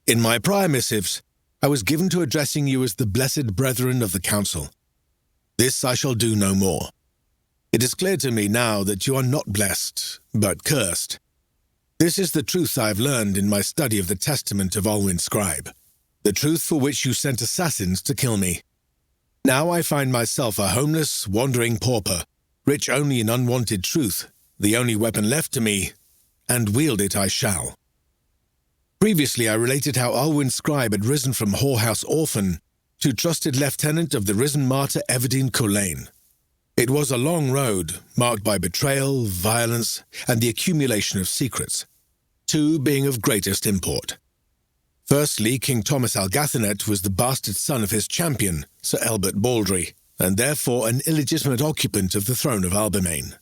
In my prior missives, I was given to addressing you as the blessed brethren of the council. This I shall do no more. It is clear to me now that you are not blessed, but cursed. This is the truth I have learned in my study of the testament of Alwyn Scribe, the truth for which you sent assassins to kill me. Now I find myself a homeless, wandering pauper, rich only in unwanted truth, the only weapon left to me, and wield it I shall. Previously I related how Alwyn Scribe had risen from whorehouse orphan to trusted lieutenant of the risen martyr Evadine Courlain. It was a long road, marked by betrayal, violence, and the accumulation of secrets, two being of greatest import. Firstly, King Thomas Algathonet was the bastard son of his champion, Sir Elbert Baldry, and therefore an illegitimate occupant of the throne of Albemarle.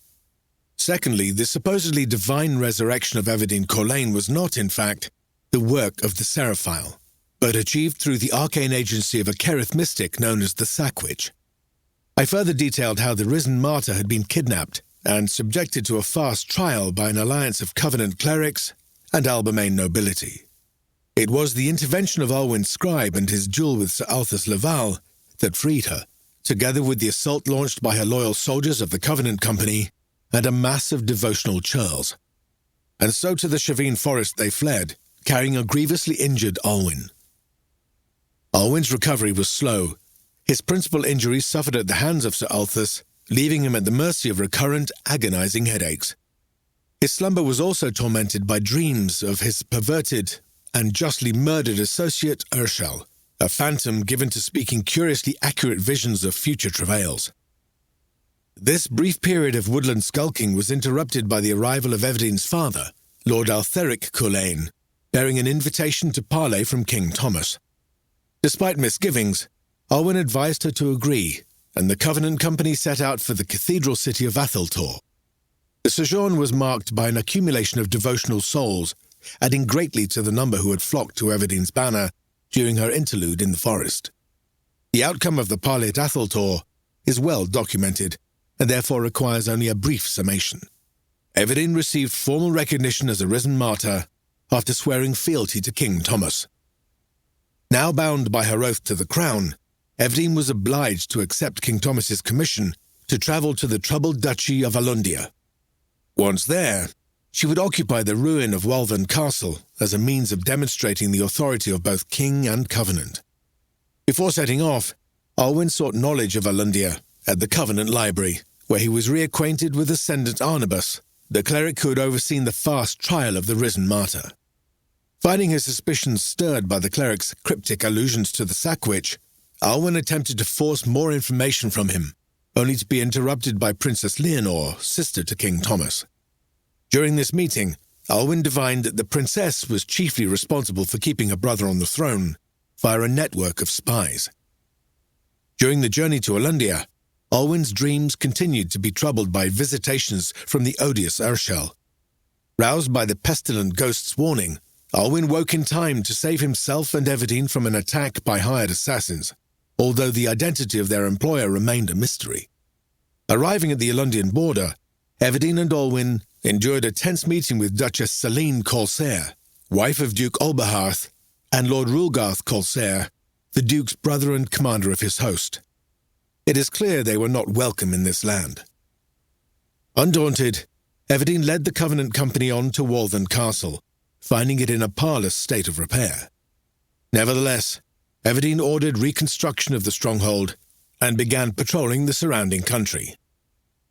Secondly, the supposedly divine resurrection of Evadine Courlain was not, in fact, the work of the Seraphile, but achieved through the arcane agency of a Kerith mystic known as the Sackwitch. I further detailed how the risen martyr had been kidnapped and subjected to a fast trial by an alliance of Covenant clerics and Albemarle nobility. It was the intervention of Alwyn Scribe and his duel with Sir Althus Laval that freed her, together with the assault launched by her loyal soldiers of the Covenant Company and a mass of devotional churls. And so to the Chavine forest they fled, carrying a grievously injured Alwyn. Alwyn's recovery was slow. His principal injuries suffered at the hands of Sir Althus, leaving him at the mercy of recurrent, agonizing headaches. His slumber was also tormented by dreams of his perverted and justly murdered associate Urshel, a phantom given to speaking curiously accurate visions of future travails. This brief period of woodland skulking was interrupted by the arrival of Evadine's father, Lord Altheric Courlain, bearing an invitation to parley from King Thomas. Despite misgivings, Alwyn advised her to agree, and the Covenant Company set out for the cathedral city of Atheltor. The sojourn was marked by an accumulation of devotional souls, adding greatly to the number who had flocked to Evadine's banner during her interlude in the forest. The outcome of the parley at Atheltor is well documented, and therefore requires only a brief summation. Evadine received formal recognition as a risen martyr after swearing fealty to King Thomas. Now bound by her oath to the crown, Evadine was obliged to accept King Thomas's commission to travel to the troubled duchy of Alundia. Once there, she would occupy the ruin of Waltham Castle as a means of demonstrating the authority of both king and covenant. Before setting off, Alwyn sought knowledge of Alundia at the Covenant Library, where he was reacquainted with Ascendant Arnabus, the cleric who had overseen the fast trial of the risen martyr. Finding his suspicions stirred by the cleric's cryptic allusions to the Sackwitch, Alwyn attempted to force more information from him, only to be interrupted by Princess Leonor, sister to King Thomas. During this meeting, Alwyn divined that the princess was chiefly responsible for keeping her brother on the throne via a network of spies. During the journey to Alundia, Alwyn's dreams continued to be troubled by visitations from the odious Urshel. Roused by the pestilent ghost's warning, Alwyn woke in time to save himself and Evadine from an attack by hired assassins, although the identity of their employer remained a mystery. Arriving at the Alundian border, Evadine and Alwyn endured a tense meeting with Duchess Celine Corsair, wife of Duke Olberharth, and Lord Rulgarth Corsair, the Duke's brother and commander of his host. It is clear they were not welcome in this land. Undaunted, Evadine led the Covenant Company on to Waltham Castle, finding it in a parlous state of repair. Nevertheless, Evadine ordered reconstruction of the stronghold and began patrolling the surrounding country.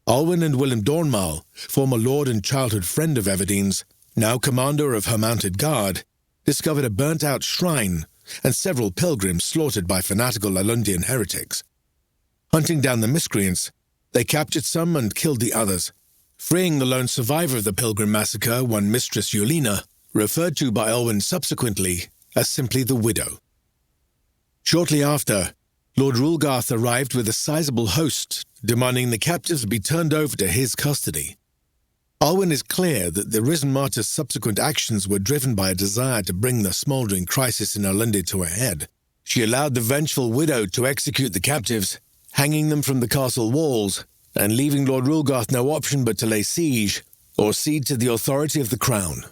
Alwyn and Willem Dornmal, former lord and childhood friend of Evadine's, now commander of her mounted guard, discovered a burnt-out shrine and several pilgrims slaughtered by fanatical Alundian heretics. Hunting down the miscreants, they captured some and killed the others, freeing the lone survivor of the pilgrim massacre, one Mistress Yulina, referred to by Alwyn subsequently as simply the widow. Shortly after, Lord Rulgarth arrived with a sizable host, demanding the captives be turned over to his custody. Alwyn is clear that the risen martyr's subsequent actions were driven by a desire to bring the smouldering crisis in Alundia to a head. She allowed the vengeful widow to execute the captives, hanging them from the castle walls, and leaving Lord Rulgarth no option but to lay siege or cede to the authority of the crown.